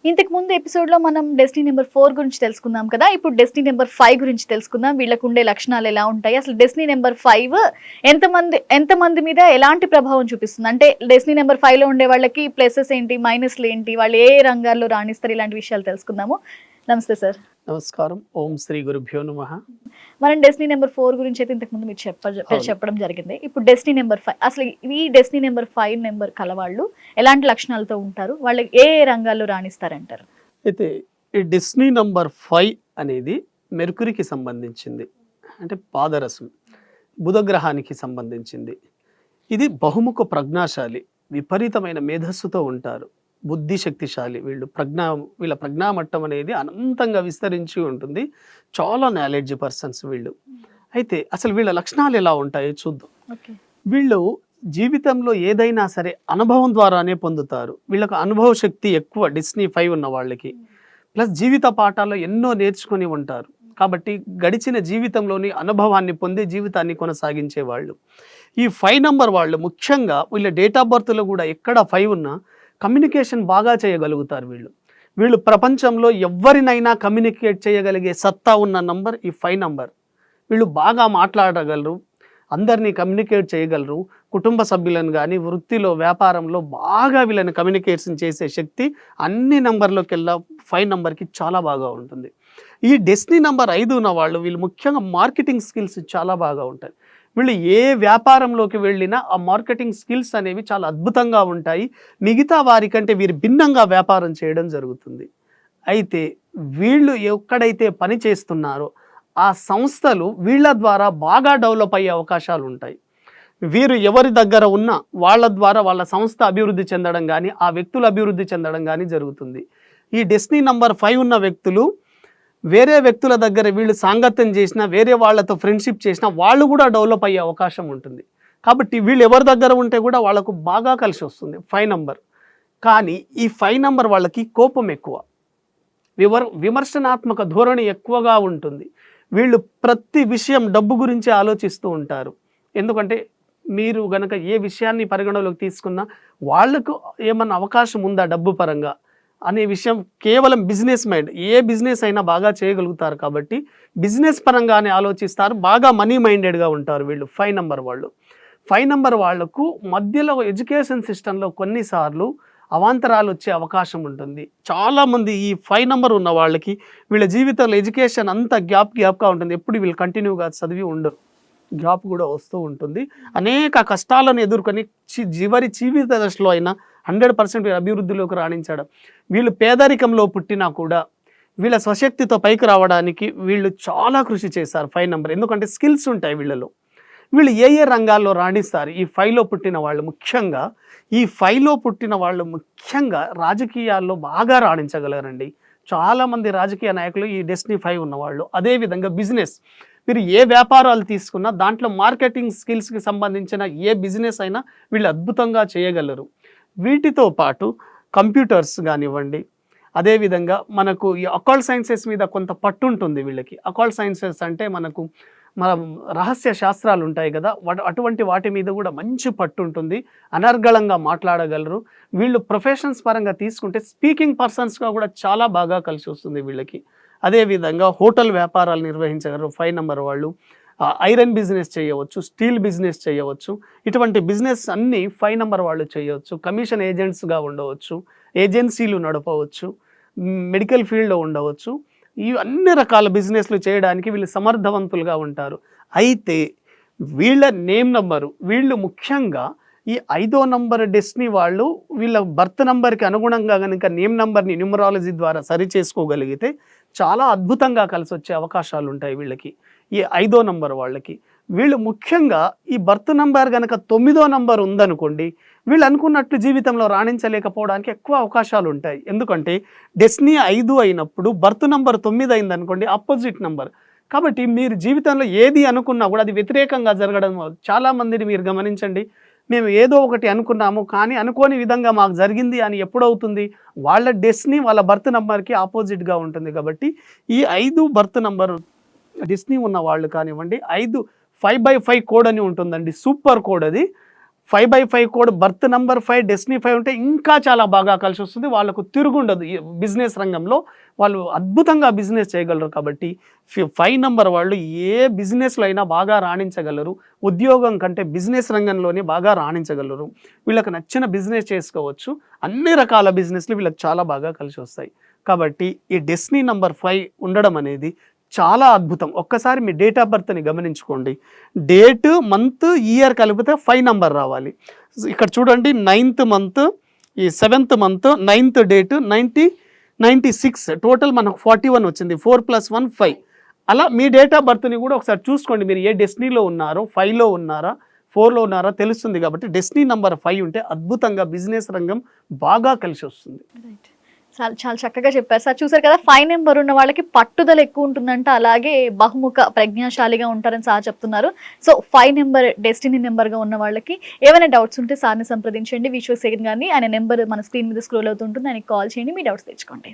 ఇంతకు ముందు ఎపిసోడ్ లో మనం డెస్టినీ నెంబర్ 4 గురించి తెలుసుకుందాం కదా. ఇప్పుడు డెస్టినీ నెంబర్ 5 గురించి తెలుసుకుందాం. వీళ్ళకు ఉండే లక్షణాలు ఎలా ఉంటాయి, అసలు డెస్టినీ నెంబర్ 5 ఎంతమంది మీద ఎలాంటి ప్రభావం చూపిస్తుంది, అంటే డెస్టినీ నెంబర్ 5 లో ఉండే వాళ్ళకి ప్లసెస్ ఏంటి, మైనస్లు ఏంటి, వాళ్ళు ఏ రంగాల్లో రాణిస్తారు, ఇలాంటి విషయాలు తెలుసుకుందాము. నమస్తే సార్. నమస్కారం. ఓం శ్రీ గురుభ్యో నమః. మనం డెస్టినీ నెంబర్ 4 గురించి అయితే ఇంతకు ముందు మీరు చెప్పడం జరిగింది. ఇప్పుడు డెస్టినీ నెంబర్ 5, అసలు ఈ డెస్టినీ నెంబర్ 5 నెంబర్ కలవాళ్ళు ఎలాంటి లక్షణాలతో ఉంటారు, వాళ్ళు ఏ రంగాల్లో రాణిస్తారంటారు? అయితే ఈ డెస్టినీ నంబర్ 5 అనేది మెర్కురీకి సంబంధించింది, అంటే పాదరసం, బుధగ్రహానికి సంబంధించింది. ఇది బహుముఖ ప్రజ్ఞాశాలి, విపరీతమైన మేధస్సుతో ఉంటారు, బుద్ధి శక్తిశాలి. వీళ్ళ ప్రజ్ఞామట్టం అనేది అనంతంగా విస్తరించి ఉంటుంది. చాలా నాలెడ్జ్ పర్సన్స్ వీళ్ళు. అయితే అసలు వీళ్ళ లక్షణాలు ఎలా ఉంటాయో చూద్దాం. వీళ్ళు జీవితంలో ఏదైనా సరే అనుభవం ద్వారానే పొందుతారు. వీళ్ళకు అనుభవ శక్తి ఎక్కువ డెస్టినీ 5 ఉన్న వాళ్ళకి. ప్లస్ జీవిత పాఠాల్లో ఎన్నో నేర్చుకొని ఉంటారు. కాబట్టి గడిచిన జీవితంలోని అనుభవాన్ని పొంది జీవితాన్ని కొనసాగించే వాళ్ళు. ఈ 5 నంబర్ వాళ్ళు ముఖ్యంగా వీళ్ళ డేట్ ఆఫ్ బర్త్లో కూడా ఎక్కడ 5 ఉన్నా కమ్యూనికేషన్ బాగా చేయగలుగుతారు. వీళ్ళు ప్రపంచంలో ఎవరినైనా కమ్యూనికేట్ చేయగలిగే సత్తా ఉన్న నంబర్ ఈ 5 నంబర్. వీళ్ళు బాగా మాట్లాడగలరు, అందరినీ కమ్యూనికేట్ చేయగలరు. కుటుంబ సభ్యులను కానీ వృత్తిలో వ్యాపారంలో బాగా వీళ్ళని కమ్యూనికేషన్ చేసే శక్తి అన్ని నంబర్లోకెల్లా 5 నంబర్కి చాలా బాగా ఉంటుంది. ఈ డెస్టినీ నంబర్ 5 ఉన్న వీళ్ళు ముఖ్యంగా మార్కెటింగ్ స్కిల్స్ చాలా బాగా ఉంటాయి. వీళ్ళు ఏ వ్యాపారంలోకి వెళ్ళినా ఆ మార్కెటింగ్ స్కిల్స్ అనేవి చాలా అద్భుతంగా ఉంటాయి. మిగతా వారికంటే వీరు భిన్నంగా వ్యాపారం చేయడం జరుగుతుంది. అయితే వీళ్ళు ఎక్కడైతే పని చేస్తున్నారో ఆ సంస్థలు వీళ్ళ ద్వారా బాగా డెవలప్ అయ్యే అవకాశాలు ఉంటాయి. వీరు ఎవరి దగ్గర ఉన్నా వాళ్ళ ద్వారా వాళ్ళ సంస్థ అభివృద్ధి చెందడం కానీ ఆ వ్యక్తులు అభివృద్ధి చెందడం కానీ జరుగుతుంది. ఈ డెస్టినీ నంబర్ 5 ఉన్న వ్యక్తులు వేరే వ్యక్తుల దగ్గర వీళ్ళు సాంగత్యం చేసినా, వేరే వాళ్ళతో ఫ్రెండ్షిప్ చేసినా వాళ్ళు కూడా డెవలప్ అయ్యే అవకాశం ఉంటుంది. కాబట్టి వీళ్ళు ఎవరి దగ్గర ఉంటే కూడా వాళ్ళకు బాగా కలిసి వస్తుంది 5 నంబర్. కానీ ఈ 5 నంబర్ వాళ్ళకి కోపం ఎక్కువ, విమర్శనాత్మక ధోరణి ఎక్కువగా ఉంటుంది. వీళ్ళు ప్రతి విషయం డబ్బు గురించి ఆలోచిస్తూ ఉంటారు. ఎందుకంటే మీరు గనక ఏ విషయాన్ని పరిగణలోకి తీసుకున్నా వాళ్లకు ఏమన్నా అవకాశం ఉందా డబ్బు పరంగా అనే విషయం కేవలం బిజినెస్ మైండ్, ఏ బిజినెస్ అయినా బాగా చేయగలుగుతారు. కాబట్టి బిజినెస్ పరంగానే ఆలోచిస్తారు, బాగా మనీ మైండెడ్గా ఉంటారు వీళ్ళు 5 నంబర్ వాళ్ళు. 5 నంబర్ వాళ్లకు మధ్యలో ఎడ్యుకేషన్ సిస్టంలో కొన్నిసార్లు అవాంతరాలు వచ్చే అవకాశం ఉంటుంది. చాలామంది ఈ 5 నంబర్ ఉన్న వాళ్ళకి వీళ్ళ జీవితంలో ఎడ్యుకేషన్ అంతా గ్యాప్గా ఉంటుంది. ఎప్పుడు వీళ్ళు కంటిన్యూగా చదివి ఉండరు, గ్యాప్ కూడా వస్తూ ఉంటుంది. అనేక కష్టాలను ఎదుర్కొని జీవిత దశలో అయినా 100% అభివృద్ధిలోకి రాణించడం. వీళ్ళు పేదరికంలో పుట్టినా కూడా వీళ్ళ స్వశక్తితో పైకి రావడానికి వీళ్ళు చాలా కృషి చేస్తారు 5 నంబర్. ఎందుకంటే స్కిల్స్ ఉంటాయి వీళ్ళలో. వీళ్ళు ఏ రంగాల్లో రాణిస్తారు ఈ 5లో పుట్టిన వాళ్ళు? ముఖ్యంగా ఈ 5లో పుట్టిన వాళ్ళు ముఖ్యంగా రాజకీయాల్లో బాగా రాణించగలరండి. చాలామంది రాజకీయ నాయకులు ఈ డెస్టినీ 5 ఉన్నవాళ్ళు. అదేవిధంగా బిజినెస్, మీరు ఏ వ్యాపారాలు తీసుకున్నా దాంట్లో మార్కెటింగ్ స్కిల్స్కి సంబంధించిన ఏ బిజినెస్ అయినా వీళ్ళు అద్భుతంగా చేయగలరు. వీటితో పాటు కంప్యూటర్స్ కానివ్వండి, అదేవిధంగా మనకు ఈ అకల్ట్ సైన్సెస్ మీద కొంత పట్టు ఉంటుంది వీళ్ళకి. అకల్ట్ సైన్సెస్ అంటే మన రహస్య శాస్త్రాలు ఉంటాయి కదా, అటువంటి వాటి మీద కూడా మంచి పట్టు ఉంటుంది. అనర్గళంగా మాట్లాడగలరు. వీళ్ళు ప్రొఫెషన్స్ పరంగా తీసుకుంటే స్పీకింగ్ పర్సన్స్గా కూడా చాలా బాగా కలిసి వస్తుంది వీళ్ళకి. అదేవిధంగా హోటల్ వ్యాపారాలు నిర్వహించగలరు 5 నంబర్ వాళ్ళు. ఐరన్ బిజినెస్ చేయవచ్చు, స్టీల్ బిజినెస్ చేయవచ్చు. ఇటువంటి బిజినెస్ అన్నీ 5 నంబర్ వాళ్ళు చేయవచ్చు. కమిషన్ ఏజెంట్స్గా ఉండవచ్చు, ఏజెన్సీలు నడపవచ్చు, మెడికల్ ఫీల్డ్లో ఉండవచ్చు. ఈ అన్ని రకాల బిజినెస్లు చేయడానికి వీళ్ళు సమర్థవంతులుగా ఉంటారు. అయితే వీళ్ళ నేమ్ నంబరు, వీళ్ళు ముఖ్యంగా ఈ 5వ నంబర్ డెస్టినీ వాళ్ళు వీళ్ళ బర్త్ నంబర్కి అనుగుణంగా కనుక నేమ్ నంబర్ని న్యూమరాలజీ ద్వారా సరి చేసుకోగలిగితే చాలా అద్భుతంగా కలిసి వచ్చే అవకాశాలు ఉంటాయి వీళ్ళకి. ఈ 5వ నంబర్ వాళ్ళకి వీళ్ళు ముఖ్యంగా ఈ బర్త్ నంబర్ కనుక 9వ నంబర్ ఉందనుకోండి, వీళ్ళు అనుకున్నట్లు జీవితంలో రాణించలేకపోవడానికి ఎక్కువ అవకాశాలు ఉంటాయి. ఎందుకంటే డెస్టినీ 5 అయినప్పుడు బర్త్ నంబర్ 9 అయిందనుకోండి, ఆపోజిట్ నంబర్. కాబట్టి మీరు జీవితంలో ఏది అనుకున్నా కూడా అది వ్యతిరేకంగా జరగడం. చాలామందిని మీరు గమనించండి, మేము ఏదో ఒకటి అనుకున్నాము కానీ అనుకోని విధంగా మాకు జరిగింది అని ఎప్పుడవుతుంది? వాళ్ళ డెస్టినీ వాళ్ళ బర్త్ నంబర్కి ఆపోజిట్గా ఉంటుంది. కాబట్టి ఈ 5 బర్త్ నంబర్ డెస్టినీ ఉన్న వాళ్ళు కానివ్వండి, 5 5/5 కోడ్ అని ఉంటుందండి, సూపర్ కోడ్ అది. 5/5 కోడ్ బర్త్ నంబర్ 5 డెస్టినీ 5 ఉంటే ఇంకా చాలా బాగా కలిసి వస్తుంది. వాళ్ళకు తిరుగుండదు బిజినెస్ రంగంలో, వాళ్ళు అద్భుతంగా బిజినెస్ చేయగలరు. కాబట్టి 5 నంబర్ వాళ్ళు ఏ బిజినెస్లో అయినా బాగా రాణించగలరు. ఉద్యోగం కంటే బిజినెస్ రంగంలోనే బాగా రాణించగలరు. వీళ్ళకి నచ్చిన బిజినెస్ చేసుకోవచ్చు. అన్ని రకాల బిజినెస్లు వీళ్ళకి చాలా బాగా కలిసి వస్తాయి. కాబట్టి ఈ డెస్టినీ నంబర్ 5 ఉండడం అనేది చాలా అద్భుతం. ఒక్కసారి మీ డేట్ ఆఫ్ బర్త్ని గమనించుకోండి. డేట్, మంత్, ఇయర్ కలిపితే 5 నంబర్ రావాలి. ఇక్కడ చూడండి, 9th మంత్, ఈ 7th month, 9th date, 96 total మనకు 41 వచ్చింది. 4 + 1 5. అలా మీ డేట్ ఆఫ్ బర్త్ని కూడా ఒకసారి చూసుకోండి. మీరు ఏ డెస్టినీలో ఉన్నారో, 5లో ఉన్నారా, 4లో ఉన్నారా తెలుస్తుంది. కాబట్టి డెస్టినీ నంబర్ 5 ఉంటే అద్భుతంగా బిజినెస్ రంగం బాగా కలిసి వస్తుంది. చాలా చాలా చక్కగా చెప్పారు సార్. చూసారు కదా, 5 నెంబర్ ఉన్న వాళ్ళకి పట్టుదల ఎక్కువ ఉంటుందంట, అలాగే బహుముఖ ప్రజ్ఞాశాలిగా ఉంటారని సార్ చెప్తున్నారు. సో 5 నెంబర్ డెస్టినీ నెంబర్గా ఉన్న వాళ్ళకి ఏమైనా డౌట్స్ ఉంటే సార్ని సంప్రదించండి. విశ్వసేన్ గారిని, ఆయన నెంబర్ మన స్క్రీన్ మీద స్క్రోల్ అవుతుంటుంది, ఆయనకి కాల్ చేయండి, మీ డౌట్స్ తెచ్చుకోండి.